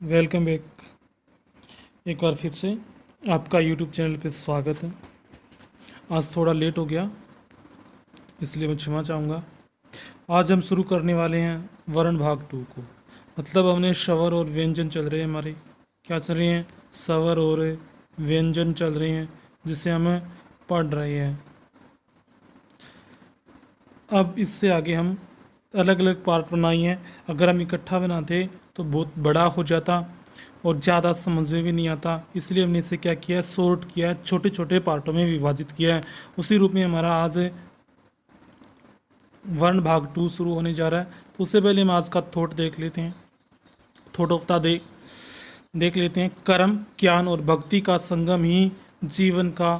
Welcome back. एक बार फिर से आपका यूट्यूब चैनल पे स्वागत है। आज थोड़ा लेट हो गया, इसलिए मैं क्षमा चाहूँगा। आज हम शुरू करने वाले हैं वर्ण भाग 2 को। मतलब हमने स्वर और व्यंजन चल रहे हैं, हमारे क्या चल रहे हैं, स्वर और व्यंजन चल रहे हैं, जिसे हम पढ़ रहे हैं। अब इससे आगे हम अलग अलग पार्ट बनाए हैं। अगर हम इकट्ठा बनाते तो बहुत बड़ा हो जाता और ज़्यादा समझ में भी नहीं आता, इसलिए हमने इसे क्या किया है, शॉर्ट किया है, छोटे छोटे पार्टों में विभाजित किया है। उसी रूप में हमारा आज वर्ण भाग 2 शुरू होने जा रहा है। तो उससे पहले हम आज का थॉट देख लेते हैं। थॉट ऑफ द डे देख लेते हैं। कर्म, ज्ञान और भक्ति का संगम ही जीवन का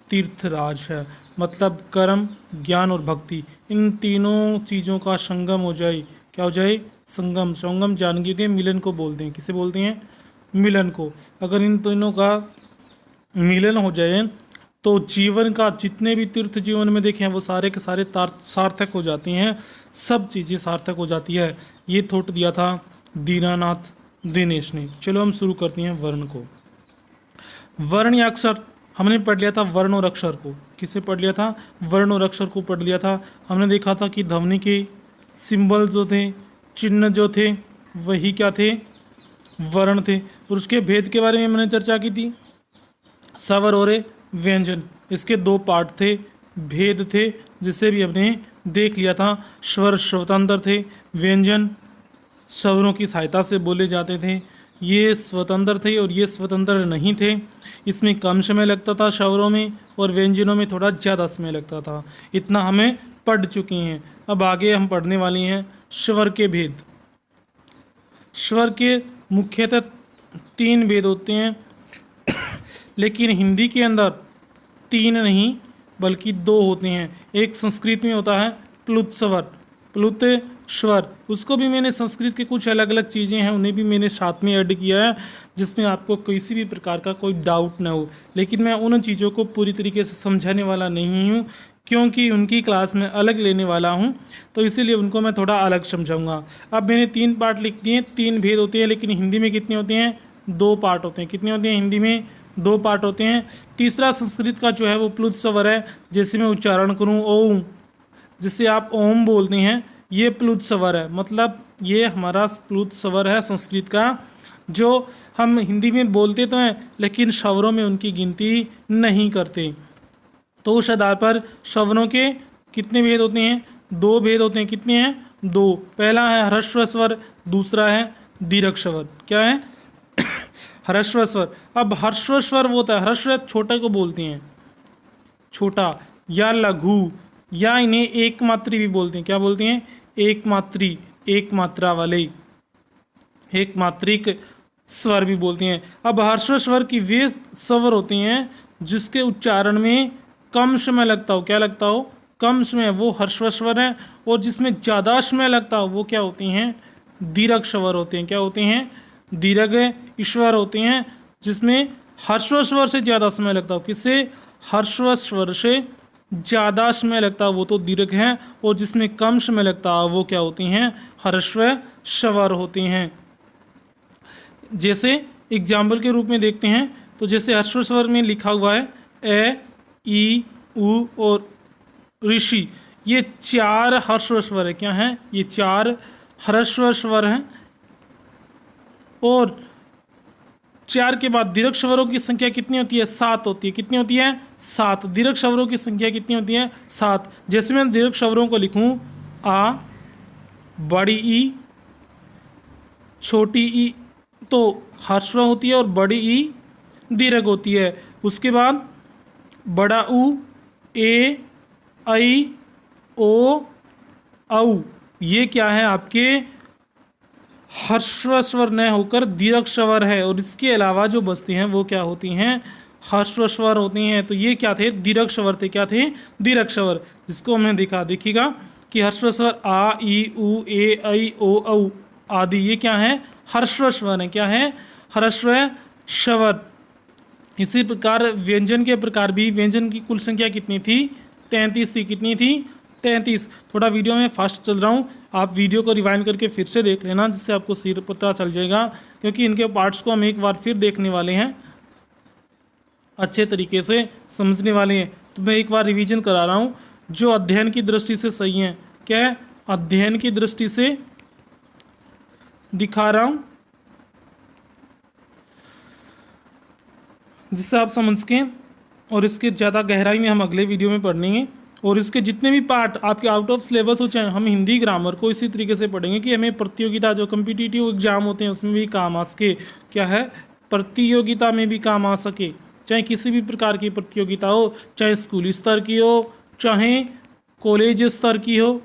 तीर्थराज है। मतलब कर्म, ज्ञान और भक्ति, इन तीनों चीज़ों का संगम हो जाए, क्या हो जाए, संगम। संगम जानकी के मिलन को बोलते हैं। किसे बोलते हैं, मिलन को। अगर इन तीनों का मिलन हो जाए तो जीवन का जितने भी तीर्थ जीवन में देखें वो सारे के सारे सार्थक हो जाते हैं, सब चीज़ें सार्थक हो जाती है। ये थॉट दिया था दीनानाथ दिनेश ने। चलो हम शुरू करते हैं वर्ण को। वर्ण या अक्षर हमने पढ़ लिया था, वर्ण और अक्षर को। किसे पढ़ लिया था, वर्ण और अक्षर को पढ़ लिया था। हमने देखा था कि ध्वनि के सिंबल जो थे, चिन्ह जो थे, वही क्या थे, वर्ण थे। और उसके भेद के बारे में मैंने चर्चा की थी। स्वर और व्यंजन, इसके दो पार्ट थे, भेद थे, जिसे भी हमने देख लिया था। स्वर स्वतंत्र थे, व्यंजन स्वरों की सहायता से बोले जाते थे। ये स्वतंत्र थे और ये स्वतंत्र नहीं थे। इसमें कम समय लगता था स्वरों में, और व्यंजनों में थोड़ा ज़्यादा समय लगता था। इतना हमें पढ़ चुके हैं। अब आगे हम पढ़ने वाले हैं स्वर के भेद। स्वर के मुख्यतः 3 भेद होते हैं, लेकिन हिंदी के अंदर 3 नहीं बल्कि 2 होते हैं। एक संस्कृत में होता है प्लुत स्वर, प्लुत स्वर। उसको भी मैंने संस्कृत के कुछ अलग अलग चीज़ें हैं, उन्हें भी मैंने साथ में ऐड किया है, जिसमें आपको किसी भी प्रकार का कोई डाउट ना हो। लेकिन मैं उन चीज़ों को पूरी तरीके से समझाने वाला नहीं हूँ, क्योंकि उनकी क्लास में अलग लेने वाला हूँ, तो इसीलिए उनको मैं थोड़ा अलग समझाऊंगा। अब मैंने 3 पार्ट लिख दिए, 3 भेद होते हैं, लेकिन हिंदी में कितने होते हैं, 2 पार्ट होते हैं। कितने होते हैं, हिंदी में 2 पार्ट होते हैं। तीसरा संस्कृत का जो है वो प्लुत स्वर है। जैसे मैं उच्चारण करूँ ओम, जिसे आप ओम बोलते हैं, ये प्लुत स्वर है। मतलब ये हमारा प्लुत स्वर है संस्कृत का, जो हम हिंदी में बोलते तो हैं लेकिन स्वरों में उनकी गिनती नहीं करते। तो उस आधार पर स्वरों के कितने भेद होते हैं, 2 भेद होते हैं। कितने हैं, 2। पहला है ह्रस्व स्वर, दूसरा है दीर्घ स्वर। क्या है, ह्रस्व स्वर। अब ह्रस्व स्वर वो होता है, ह्रस्व छोटे को बोलते हैं, छोटा या लघु, या इन्हें एक मात्री भी बोलते हैं। क्या बोलते हैं, एक मात्री, एक मात्रा वाले, एक मात्रिक स्वर भी बोलते हैं। अब ह्रस्व स्वर की वे स्वर होते हैं जिसके उच्चारण में कम समय लगता हो। क्या लगता हो, कम समय, वो ह्रस्व स्वर है। और जिसमें ज़्यादा समय लगता हो वो क्या होते हैं, दीर्घ स्वर होते हैं। क्या होते हैं, दीर्घ स्वर होते हैं, जिसमें ह्रस्व स्वर से ज़्यादा समय लगता हो। किससे, ह्रस्व स्वर से ज़्यादा समय लगता है वो तो दीर्घ है, और जिसमें कम समय लगता है वो क्या होते हैं, ह्रस्व स्वर होते हैं। जैसे एग्जाम्पल के रूप में देखते हैं, तो जैसे ह्रस्व स्वर में लिखा हुआ है ए, ई, उ और ऋषि, ये 4 ह्रस्व स्वर है। क्या है, ये 4 ह्रस्व स्वर हैं। और 4 के बाद दीर्घ स्वरों की संख्या कितनी होती है, 7 होती है। कितनी होती है, 7। दीर्घ स्वरों की संख्या कितनी होती है, 7। जैसे मैं दीर्घ स्वरों को लिखूं, आ, बड़ी ई, छोटी ई तो ह्रस्व होती है और बड़ी ई दीर्घ होती है। उसके बाद बड़ा उ, ए, ऐ, ओ, औ, ये क्या है, आपके ह्रस्व स्वर न होकर दीर्घ स्वर है। और इसके अलावा जो बचते हैं वो क्या होती हैं, ह्रस्व स्वर होते हैं। तो ये क्या थे, दीर्घ स्वर थे। क्या थे, दीर्घ स्वर, जिसको हमें देखिएगा कि ह्रस्व स्वर आ, ई, उ, ए, ऐ, ओ, औ आदि, ये क्या है, ह्रस्व स्वर है। क्या है, ह्रस्व स्वर। इसी प्रकार व्यंजन के प्रकार भी, व्यंजन की कुल संख्या कितनी थी, 33 थी। कितनी थी, 33। थोड़ा वीडियो में फास्ट चल रहा हूँ, आप वीडियो को रिवाइंड करके फिर से देख लेना, जिससे आपको सही पता चल जाएगा, क्योंकि इनके पार्ट्स को हम एक बार फिर देखने वाले हैं, अच्छे तरीके से समझने वाले हैं। तो मैं एक बार रिवीजन करा रहा हूँ जो अध्ययन की दृष्टि से सही है। क्या है? अध्ययन की दृष्टि से दिखा रहा हूँ, जिससे आप समझ सकें, और इसके ज़्यादा गहराई में हम अगले वीडियो में पढ़ेंगे। और इसके जितने भी पार्ट आपके आउट ऑफ सिलेबस हो, चाहे हम हिंदी ग्रामर को इसी तरीके से पढ़ेंगे कि हमें प्रतियोगिता, जो कम्पिटिटिव एग्जाम होते हैं उसमें भी काम आ सके। क्या है? प्रतियोगिता में भी काम आ सके, चाहे किसी भी प्रकार की प्रतियोगिता हो, चाहे स्कूली स्तर की हो, चाहे कॉलेज स्तर की हो,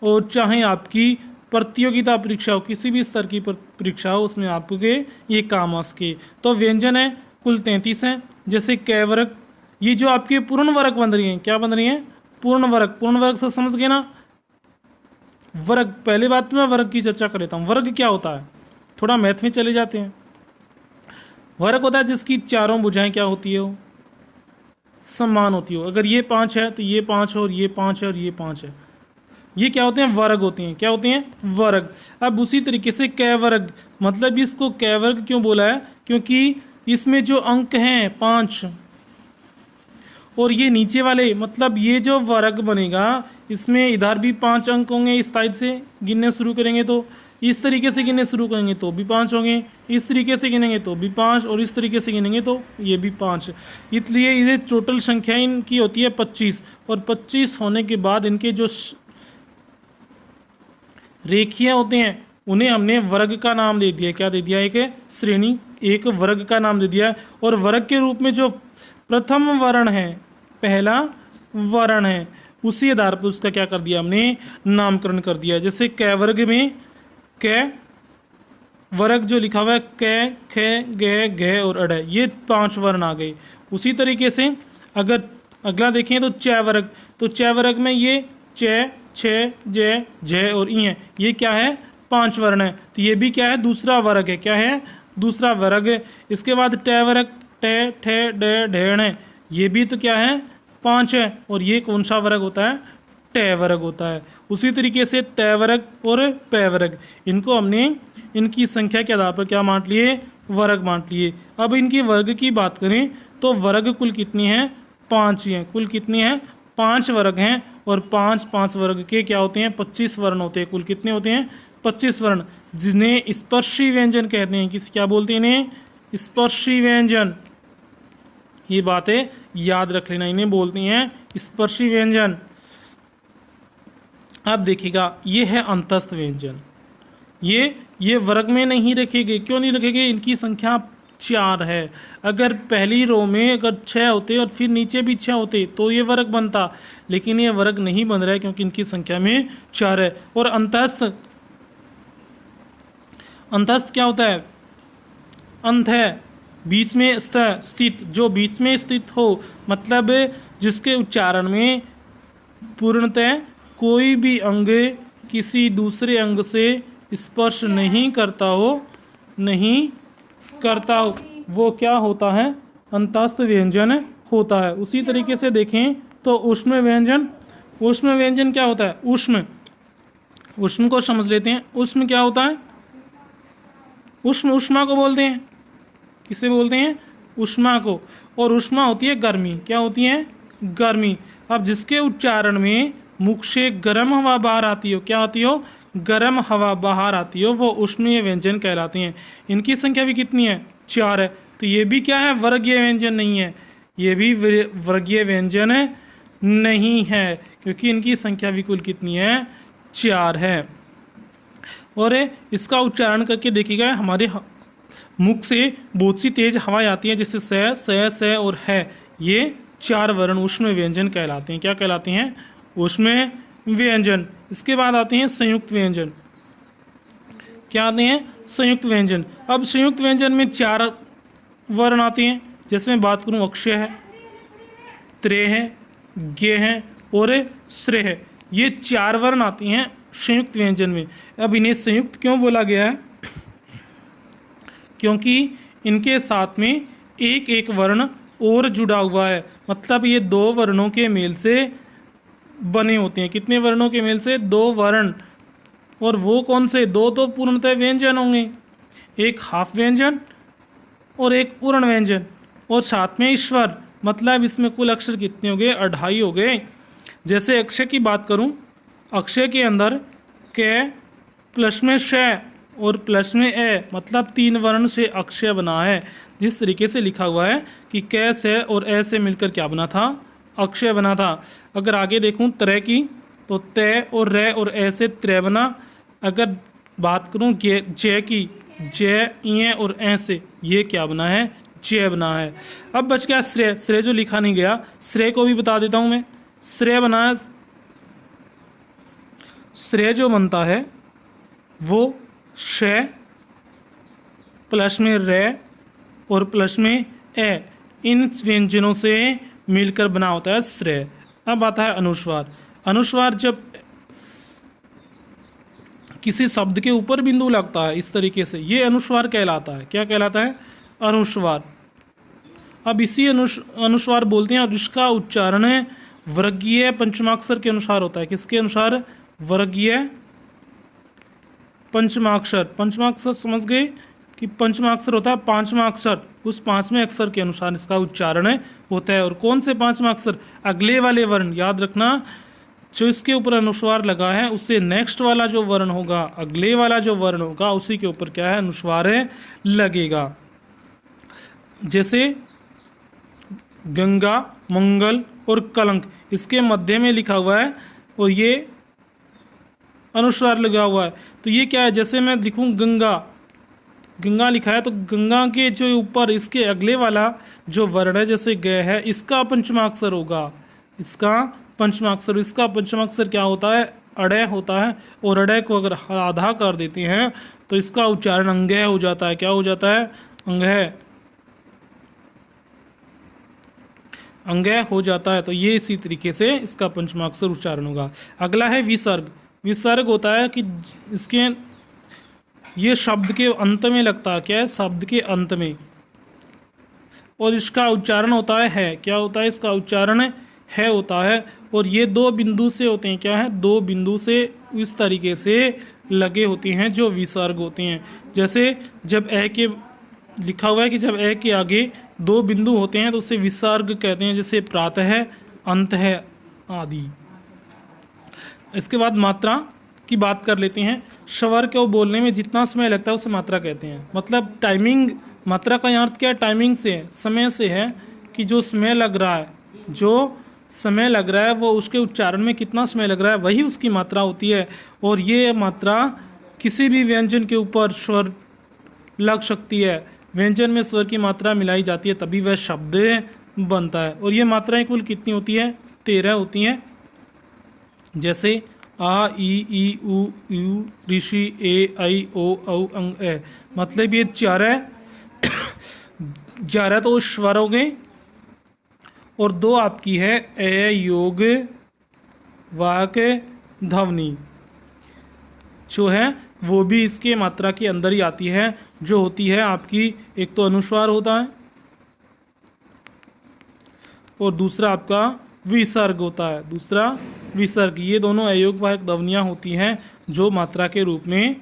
और चाहे आपकी प्रतियोगिता परीक्षा हो, किसी भी स्तर की परीक्षा हो, उसमें आपके ये काम आ सके। तो व्यंजन है कुल 33 हैं। जैसे कै वर्ग, ये जो आपके पूर्ण वर्ग बन रही हैं, क्या बन रही हैं? पूर्ण वर्ग। पूर्ण वर्ग से समझ गए ना? वर्ग, पहले बात तो मैं वर्ग की चर्चा कर लेता हूँ। वर्ग क्या होता है? थोड़ा मैथ में चले जाते हैं। वर्ग होता है जिसकी चारों भुजाएं क्या होती हो? समान होती हो। अगर ये 5 है तो ये 5 है, और ये 5 है, और ये 5 है, ये क्या होते हैं? वर्ग होते हैं। क्या होते हैं? वर्ग। अब उसी तरीके से कै वर्ग, मतलब इसको कै वर्ग क्यों बोला है? क्योंकि इसमें जो अंक हैं 5, और ये नीचे वाले, मतलब ये जो वर्ग बनेगा इसमें इधर भी 5 अंक होंगे। इस साइड से गिनने शुरू करेंगे तो, इस तरीके से गिनने शुरू करेंगे तो भी 5 होंगे, इस तरीके से गिनेंगे तो भी 5, और इस तरीके से गिनेंगे तो ये भी 5। इसलिए ये टोटल संख्या इनकी होती है 25। और 25 होने के बाद इनके जो रेखीय होते हैं उन्हें हमने वर्ग का नाम दे दिया। क्या दे दिया? एक श्रेणी, एक वर्ग का नाम दे दिया। और वर्ग के रूप में जो प्रथम वर्ण है, पहला वर्ण है, उसी आधार पर उसका क्या कर दिया? हमने नामकरण कर दिया। जैसे कै वर्ग में कै वर्ग जो लिखा हुआ है, कै, खे, गे, घे और अड़, ये 5 वर्ण आ गए। उसी तरीके से अगर अगला देखें तो चै वर्ग, तो चै वर्ग में ये चै, छे, जय, जय और ई है, ये क्या है? 5 वर्ण है। तो ये भी क्या है? दूसरा वर्ग है। क्या है? दूसरा वर्ग है। इसके बाद टै वर्ग, टे, ठे, डे, ढेण है, ये भी तो क्या है? 5 है। और ये कौन सा वर्ग होता है? टै वर्ग होता है। उसी तरीके से टै वर्ग और पै वर्ग, इनको हमने इनकी संख्या के आधार पर क्या बांट लिए? वर्ग बांट लिए। अब इनकी वर्ग की बात करें तो वर्ग कुल कितनी है? 5 ही हैं। कुल कितनी है? 5 वर्ग हैं। और 5 वर्ग के क्या होते हैं? 25 वर्ण होते हैं। कुल कितने होते हैं? 25 वर्ण, जिन्हें स्पर्शी व्यंजन कहते हैं। किस क्या बोलते हैं इन्हें? स्पर्शी व्यंजन। ये बातें याद रख लेना, इन्हें बोलते हैं स्पर्शी व्यंजन। अब देखिएगा, ये है अंतस्थ व्यंजन। ये वर्ग में नहीं रखेंगे। क्यों नहीं रखेंगे? इनकी संख्या 4 है। अगर पहली रो में अगर 6 होते और फिर नीचे भी 6 होते तो ये वर्ग बनता, लेकिन ये वर्ग नहीं बन रहा है क्योंकि इनकी संख्या में 4 है। और अंतस्थ, अंतस्थ क्या होता है? अंत है, बीच में स्थित, जो बीच में स्थित हो, मतलब जिसके उच्चारण में पूर्णतः कोई भी अंग किसी दूसरे अंग से स्पर्श नहीं करता हो, नहीं करता हो, वो क्या होता है? अंतस्थ व्यंजन होता है। उसी तरीके से देखें तो उष्म व्यंजन, उष्म व्यंजन क्या होता है? उष्म, उष्म को समझ लेते हैं। उष्म क्या होता है? उष्म, उष्मा को बोलते हैं। किसे बोलते हैं? उष्मा को। और उष्मा होती है गर्मी। क्या होती है? गर्मी। अब जिसके उच्चारण में मुख से गर्म हवा बाहर आती हो, क्या आती हो? गर्म हवा बाहर आती हो, वो उष्मीय व्यंजन कहलाते हैं। इनकी संख्या भी कितनी है? 4 है। तो ये भी क्या है? वर्गीय व्यंजन नहीं है। ये भी वर्गीय व्यंजन नहीं है, क्योंकि इनकी संख्या भी कुल कितनी है? 4 है। और इसका उच्चारण करके देखिएगा, हमारे मुख से बहुत सी तेज हवाएं आती हैं, जैसे स और है। ये 4 वर्ण उष्म व्यंजन कहलाते हैं। क्या कहलाते हैं? उष्म व्यंजन। इसके बाद आते हैं संयुक्त व्यंजन। क्या आते हैं? संयुक्त व्यंजन। अब संयुक्त व्यंजन में 4 वर्ण आते हैं। जैसे मैं बात करूं, अक्षय है, त्रे है, गे है और श्रे है। ये 4 वर्ण आते हैं संयुक्त व्यंजन में। अब इन्हें संयुक्त क्यों बोला गया है? क्योंकि इनके साथ में एक एक वर्ण और जुड़ा हुआ है। मतलब ये 2 वर्णों के मेल से बने होते हैं। कितने वर्णों के मेल से? 2 वर्ण। और वो कौन से? 2 तो पूर्णतः व्यंजन होंगे, एक हाफ व्यंजन और एक पूर्ण व्यंजन, और साथ में ईश्वर। मतलब इसमें कुल अक्षर कितने हो गए? 2.5 हो गए। जैसे अक्षय की बात करूं, अक्षय के अंदर क प्लस में श और प्लस में ए, मतलब 3 वर्ण से अक्षय बना है। जिस तरीके से लिखा हुआ है कि क से और ए से मिलकर क्या बना था? अक्षय बना था। अगर आगे देखूं त्रय की, तो तय और रे और ए से त्रय बना। अगर बात करूं जय की, जय इए और ए से, ये क्या बना है? जय बना है। अब बच गया श्रेय। श्रेय जो लिखा नहीं गया, श्रेय को भी बता देता हूं मैं। श्रेय बना है, श्रेय जो बनता है वो श प्लस में रे और प्लस में ए, इन व्यंजनों से मिलकर बना होता है श्रेय। अब आता है अनुस्वार। अनुस्वार जब किसी शब्द के ऊपर बिंदु लगता है इस तरीके से, ये अनुस्वार कहलाता है। क्या कहलाता है? अनुस्वार। अब इसी अनुस्वार बोलते हैं, और इसका उच्चारण वर्गीय पंचमाक्षर के अनुसार होता है। किसके अनुसार? वर्गीय पंचमाक्षर। पंचमाक्षर समझ गए कि पंचमाक्षर होता है 5वां अक्षर, उस 5वें अक्षर के अनुसार इसका उच्चारण होता है। और कौन से 5वां अक्षर? अगले वाले वर्ण। याद रखना, जो इसके ऊपर अनुस्वार लगा है उससे नेक्स्ट वाला जो वर्ण होगा, अगले वाला जो वर्ण होगा, उसी के ऊपर क्या है? अनुस्वार लगेगा। जैसे गंगा, मंगल और कलंक, इसके मध्य में लिखा हुआ है और ये अनुस्वार लगा हुआ है। तो ये क्या है? जैसे मैं लिखूं गंगा, गंगा लिखा है, तो गंगा के जो ऊपर इसके अगले वाला जो वर्ण है, जैसे ग है, इसका पंचमाक्षर होगा। इसका पंचमाक्षर, इसका पंचमाक्षर क्या होता है? अड़य होता है। और अड़य को अगर आधा कर देते हैं तो इसका उच्चारण अंगय हो जाता है। क्या हो जाता है? अंगय, अंगय हो जाता है। तो ये इसी तरीके से इसका पंचमाक्षर उच्चारण होगा। अगला है विसर्ग। विसर्ग होता है कि इसके ये शब्द के अंत में लगता है। क्या है? शब्द के अंत में, और इसका उच्चारण होता है। क्या होता है? इसका उच्चारण है होता है। और ये 2 बिंदु से होते हैं। क्या है? 2 बिंदु से इस तरीके से लगे होते हैं जो विसर्ग होते हैं। जैसे जब ए के लिखा हुआ है कि जब ए के आगे 2 बिंदु होते हैं तो उसे विसर्ग कहते हैं। जैसे प्रातः है, अंत है आदि। इसके बाद मात्रा की बात कर लेते हैं। स्वर को बोलने में जितना समय लगता है उसे मात्रा कहते हैं। मतलब टाइमिंग, मात्रा का अर्थ क्या है? टाइमिंग से है, समय से है, कि जो समय लग रहा है, जो समय लग रहा है वो उसके उच्चारण में कितना समय लग रहा है, वही उसकी मात्रा होती है। और ये मात्रा किसी भी व्यंजन के ऊपर स्वर लग सकती है। व्यंजन में स्वर की मात्रा मिलाई जाती है तभी वह शब्द बनता है। और ये मात्राएं कुल कितनी होती है? 13 होती हैं। जैसे आ, ई, ऊ, यू, ऋषि, ए, ऐ, ओ, औ, अंग, ए। मतलब ये 11 तो स्वर हो गए, और 2 आपकी है ए, योग, वाक, ध्वनि, जो है वो भी इसके मात्रा के अंदर ही आती है। जो होती है आपकी, एक तो अनुस्वार होता है और दूसरा आपका विसर्ग होता है। दूसरा विसर्ग। ये दोनों अयोग वाहक ध्वनियाँ होती हैं जो मात्रा के रूप में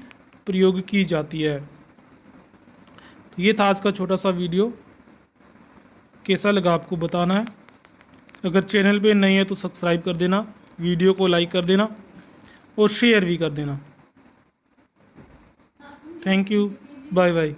प्रयोग की जाती है। तो ये था आज का छोटा सा वीडियो। कैसा लगा आपको बताना है। अगर चैनल पे नहीं है तो सब्सक्राइब कर देना, वीडियो को लाइक कर देना और शेयर भी कर देना। Thank you, bye bye.